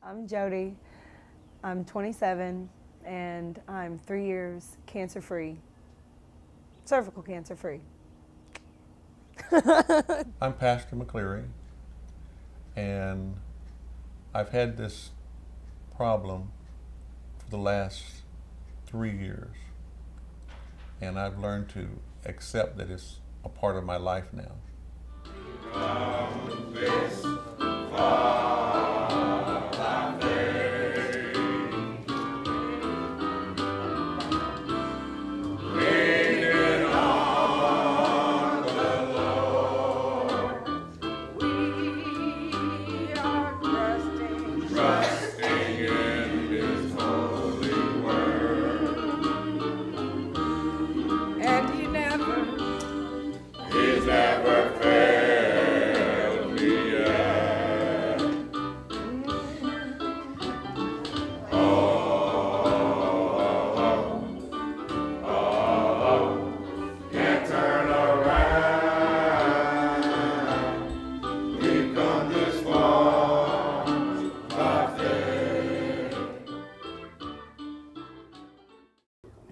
I'm Jody. I'm 27 and I'm 3 years cancer-free, cervical cancer-free. I'm Pastor McCleary, and I've had this problem for the last 3 years, and I've learned to accept that it's a part of my life now.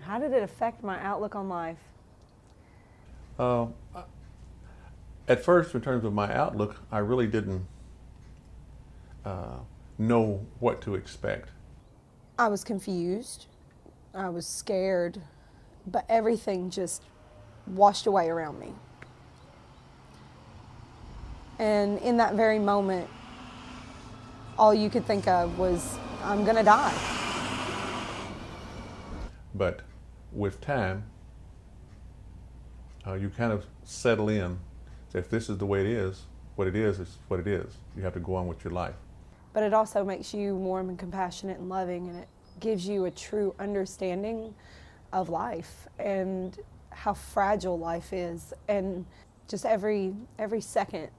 How did it affect my outlook on life? At first, in terms of my outlook, I really didn't know what to expect. I was confused. I was scared, but everything just washed away around me. And in that very moment, all you could think of was, I'm gonna die. But with time, you kind of settle in. If this is the way it is what it is what it is. You have to go on with your life. But it also makes you warm and compassionate and loving, and it gives you a true understanding of life and how fragile life is, and just every second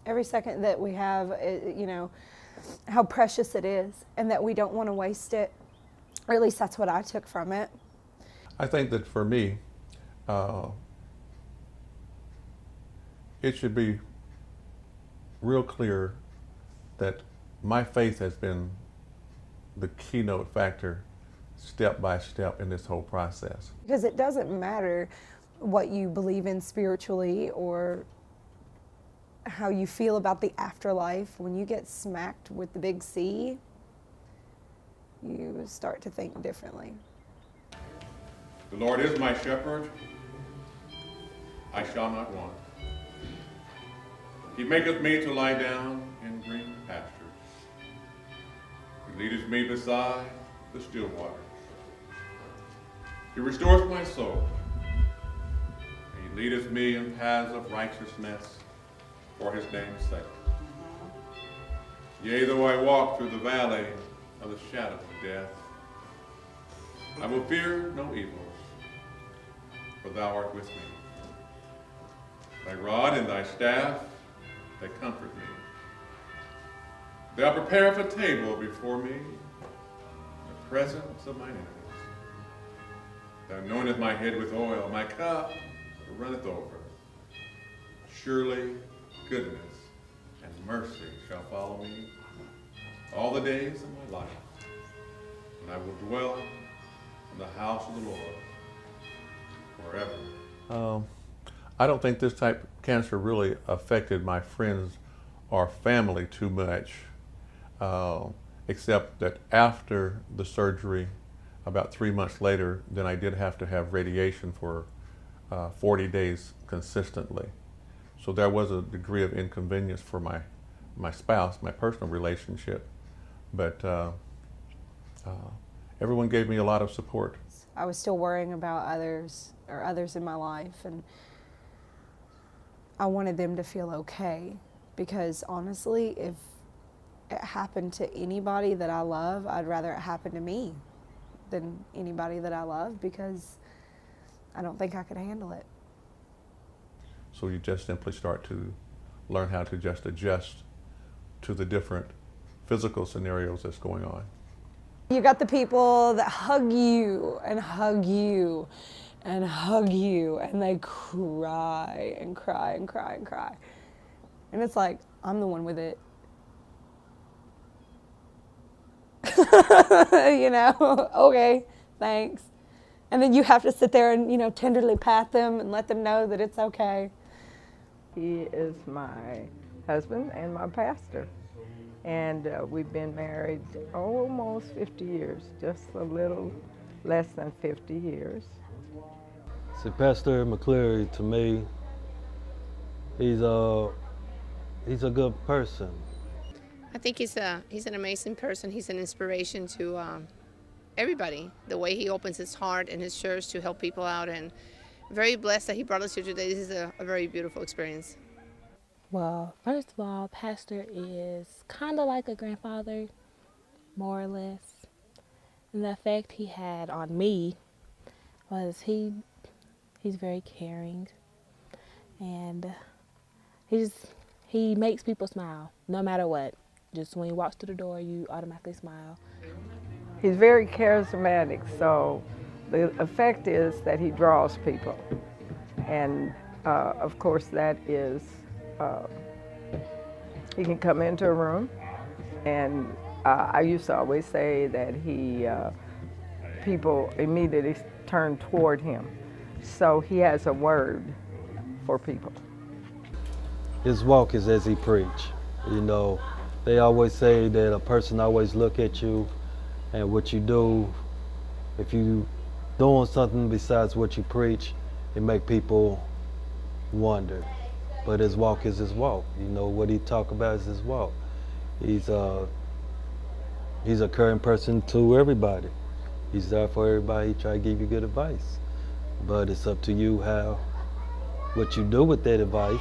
that we have, you know, how precious it is, and that we don't want to waste it. Or at least that's what I took from it. I think that for me, it should be real clear that my faith has been the keynote factor step by step in this whole process. Because it doesn't matter what you believe in spiritually or how you feel about the afterlife. When you get smacked with the big C, you start to think differently. The Lord is my shepherd, I shall not want. He maketh me to lie down in green pastures. He leadeth me beside the still waters. He restores my soul. He leadeth me in paths of righteousness for his name's sake. Yea, though I walk through the valley of the shadow of death, I will fear no evils, for thou art with me. Thy rod and thy staff, they comfort me. Thou preparest a table before me in the presence of mine enemies. Thou anointest my head with oil, my cup runneth over. Surely goodness and mercy shall follow me all the days of my life, and I will dwell in the house of the Lord forever. I don't think this type of cancer really affected my friends or family too much, except that after the surgery, about 3 months later, then I did have to have radiation for 40 days consistently. So there was a degree of inconvenience for my spouse, my personal relationship, but everyone gave me a lot of support. I was still worrying about others in my life, and I wanted them to feel okay, because honestly, if it happened to anybody that I love, I'd rather it happen to me than anybody that I love, because I don't think I could handle it. So you just simply start to learn how to just adjust to the different physical scenarios that's going on. You got the people that hug you and hug you and hug you, and they cry and cry and cry and cry. And it's like, I'm the one with it. You know, okay, thanks. And then you have to sit there and, you know, tenderly pat them and let them know that it's okay. He is my husband and my pastor. And we've been married almost 50 years, just a little less than 50 years. See, Pastor McCleary, to me, he's a good person. I think he's an amazing person. He's an inspiration to everybody. The way he opens his heart and his church to help people out, and very blessed that he brought us here today. This is a very beautiful experience. Well, first of all, Pastor is kind of like a grandfather, more or less. And the effect he had on me was he's very caring, and he makes people smile no matter what. Just when he walks through the door, you automatically smile. He's very charismatic, so the effect is that he draws people. And of course that is, he can come into a room, and I used to always say that people immediately turn toward him. So he has a word for people. His walk is as he preach. You know, they always say that a person always look at you and what you do. If you doing something besides what you preach, it make people wonder. But his walk is his walk. You know, what he talk about is his walk. He's a caring person to everybody. He's there for everybody. He try to give you good advice. But it's up to you what you do with that advice.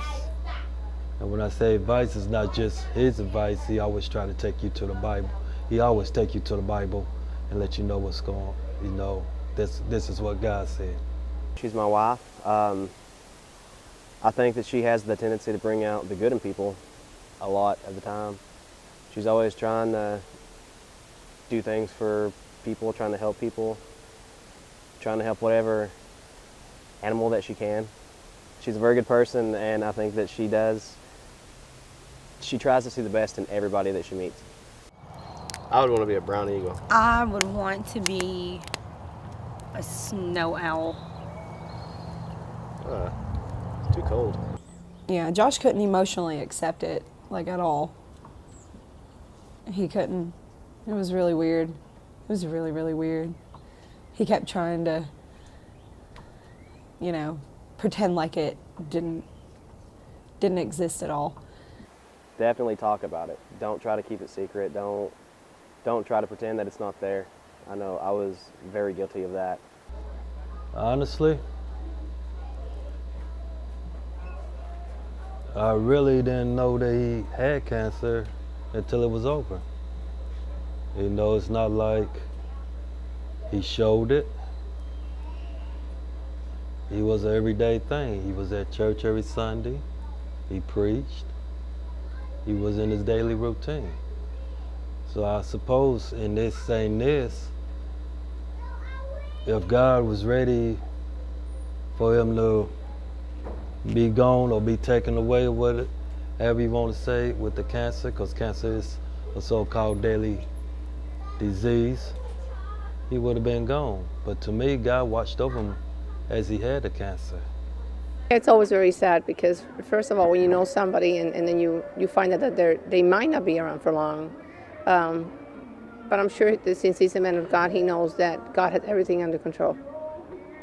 And when I say advice, it's not just his advice. He always try to take you to the Bible. He always take you to the Bible and let you know what's going on. You know, this is what God said. She's my wife. I think that she has the tendency to bring out the good in people a lot of the time. She's always trying to do things for people, trying to help people, trying to help whatever animal that she can. She's a very good person, and I think that she tries to see the best in everybody that she meets. I would want to be a brown eagle. I would want to be a snow owl. It's too cold. Yeah, Josh couldn't emotionally accept it, like, at all. He couldn't. It was really weird. It was really, really weird. He kept trying to, you know, pretend like it didn't exist at all. Definitely talk about it. Don't try to keep it secret. Don't try to pretend that it's not there. I know I was very guilty of that. Honestly, I really didn't know that he had cancer until it was over. You know, it's not like he showed it. He was an everyday thing. He was at church every Sunday. He preached. He was in his daily routine. So I suppose in this saying this, if God was ready for him to be gone or be taken away, or whatever you want to say, with the cancer, because cancer is a so-called deadly disease, he would have been gone. But to me, God watched over him as he had the cancer. It's always very sad because, first of all, when you know somebody and then you find out that they might not be around for long, but I'm sure that since he's a man of God, he knows that God has everything under control.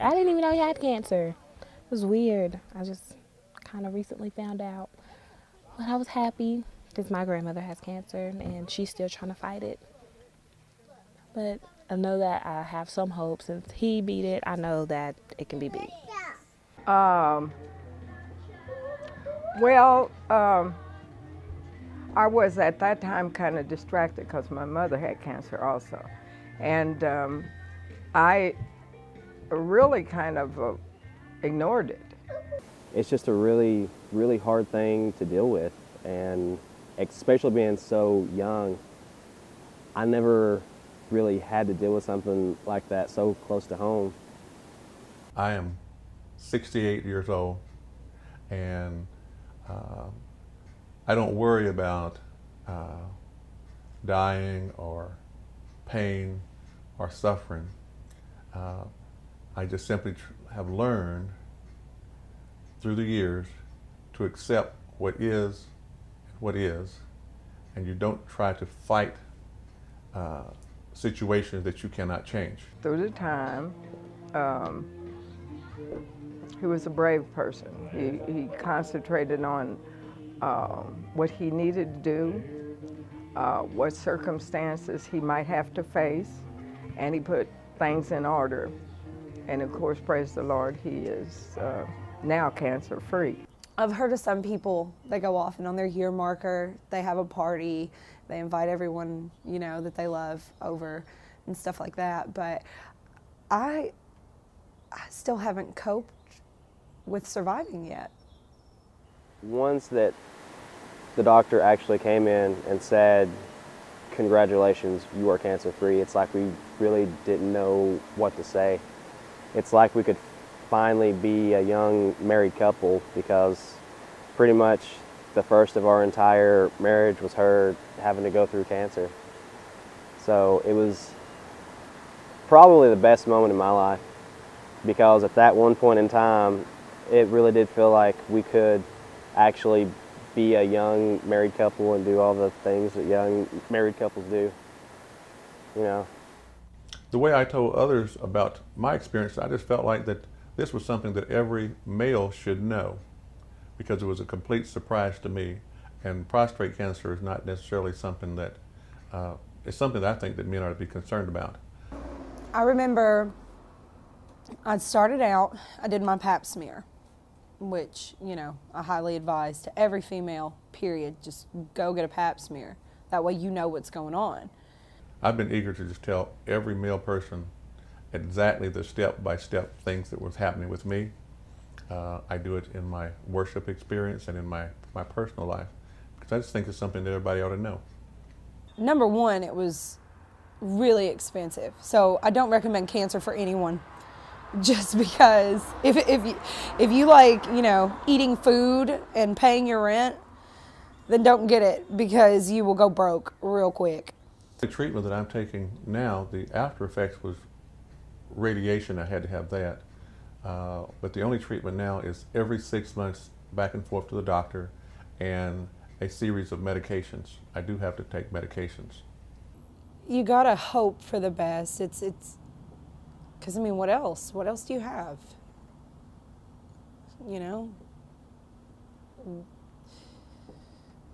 I didn't even know he had cancer. It was weird. I just kind of recently found out. But I was happy because my grandmother has cancer and she's still trying to fight it. But I know that I have some hope. Since he beat it, I know that it can be beat. I was at that time kind of distracted because my mother had cancer also. And I really kind of ignored it. It's just a really, really hard thing to deal with, and especially being so young, I never really had to deal with something like that so close to home. I am 68 years old, and I don't worry about dying or pain or suffering. I just simply have learned through the years to accept what is, and you don't try to fight situations that you cannot change. Through the time, he was a brave person. He concentrated on what he needed to do, what circumstances he might have to face, and he put things in order. And of course, praise the Lord, he is now cancer-free. I've heard of some people, they go off and on their year marker, they have a party, they invite everyone, you know, that they love over and stuff like that. But I still haven't coped with surviving yet. Once that the doctor actually came in and said, "Congratulations, you are cancer-free," it's like we really didn't know what to say. It's like we could finally be a young married couple, because pretty much the first of our entire marriage was her having to go through cancer. So it was probably the best moment in my life, because at that one point in time, it really did feel like we could actually be a young married couple and do all the things that young married couples do, you know. The way I told others about my experience, I just felt like that this was something that every male should know, because it was a complete surprise to me. And prostate cancer is not necessarily something that, it's something that I think that men ought to be concerned about. I remember I started out, I did my pap smear, which, you know, I highly advise to every female, period, just go get a pap smear. That way you know what's going on. I've been eager to just tell every male person exactly the step-by-step things that was happening with me. I do it in my worship experience and in my personal life, because I just think it's something that everybody ought to know. Number one, it was really expensive. So I don't recommend cancer for anyone, just because if you like, you know, eating food and paying your rent, then don't get it, because you will go broke real quick. The treatment that I'm taking now, the after effects was radiation. I had to have that. But the only treatment now is every 6 months back and forth to the doctor and a series of medications. I do have to take medications. You gotta hope for the best. It's because, I mean, what else? What else do you have? You know?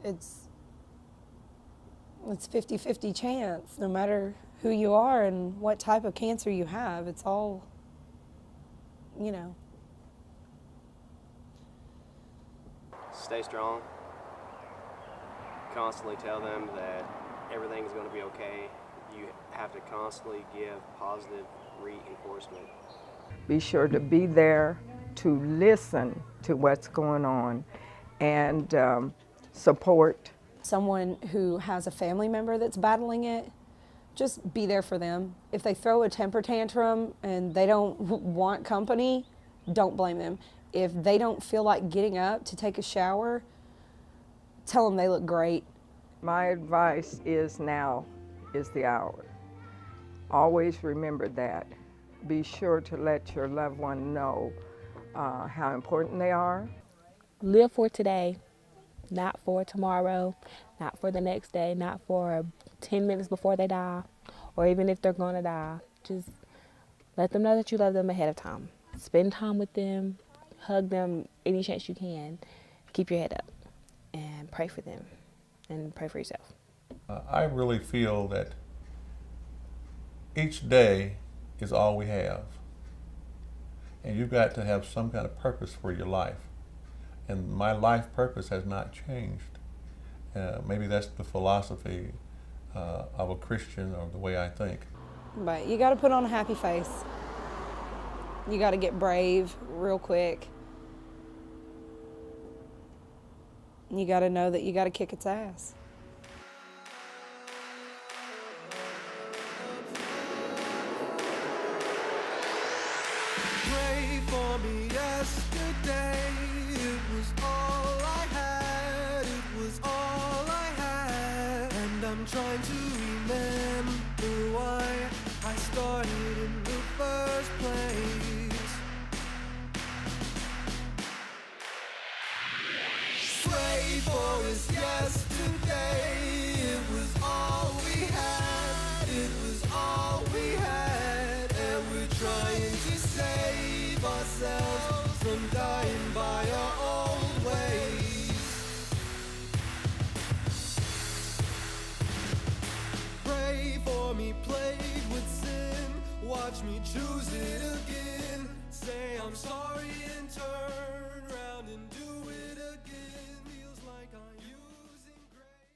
It's 50-50 chance, no matter who you are and what type of cancer you have. It's all, you know. Stay strong. Constantly tell them that everything's going to be okay. You have to constantly give positive reinforcement. Be sure to be there to listen to what's going on and support. Someone who has a family member that's battling it, just be there for them. If they throw a temper tantrum and they don't want company, don't blame them. If they don't feel like getting up to take a shower, tell them they look great. My advice is now is the hour. Always remember that. Be sure to let your loved one know how important they are. Live for today, not for tomorrow, not for the next day, not for 10 minutes before they die, or even if they're going to die. Just let them know that you love them ahead of time. Spend time with them, hug them any chance you can. Keep your head up and pray for them and pray for yourself. I really feel that each day is all we have. And you've got to have some kind of purpose for your life. And my life purpose has not changed. Maybe that's the philosophy of a Christian, or the way I think. But you got to put on a happy face. You got to get brave real quick. You got to know that you got to kick its ass. Pray for me yesterday. It was all I had. It was all I had. And I'm trying to remember what watch me choose it again. Say I'm sorry and turn around and do it again. Feels like I'm using grace.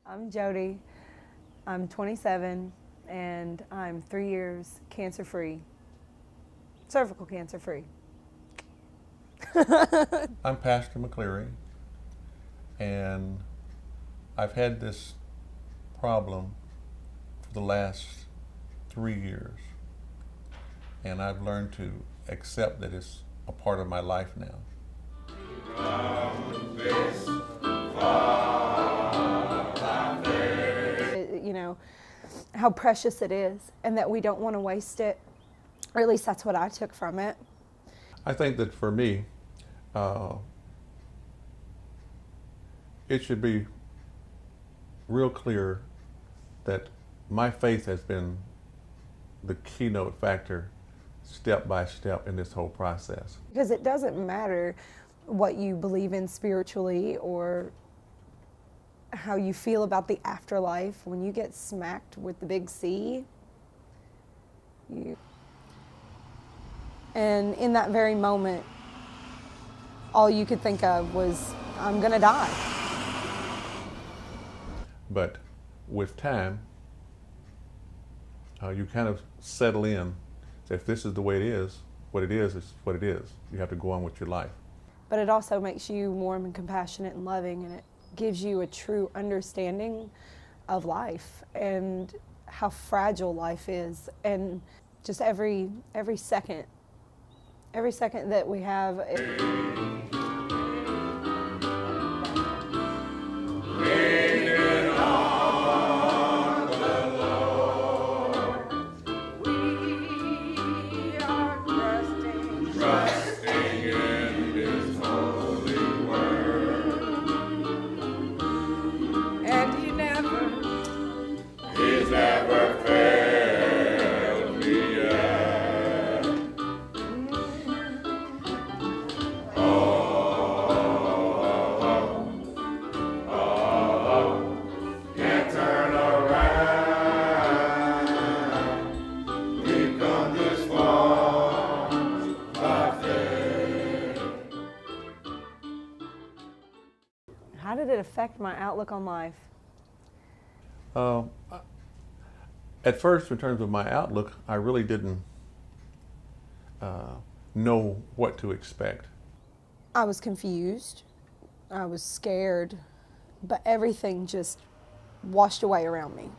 I'm Jody. I'm 27 and I'm 3 years cancer-free, cervical cancer-free. I'm Pastor McCleary, and I've had this problem for the last 3 years, and I've learned to accept that it's a part of my life now. You know, how precious it is and that we don't want to waste it, or at least that's what I took from it. I think that for me, it should be real clear that my faith has been the keynote factor step by step in this whole process. Because it doesn't matter what you believe in spiritually or how you feel about the afterlife. When you get smacked with the big C, and in that very moment, all you could think of was, I'm gonna die. But with time, you kind of settle in. So if this is the way it is what it is what it is. You have to go on with your life. But it also makes you warm and compassionate and loving, and it gives you a true understanding of life and how fragile life is, and just every second that we have. How did it affect my outlook on life? At first, in terms of my outlook, I really didn't know what to expect. I was confused, I was scared, but everything just washed away around me.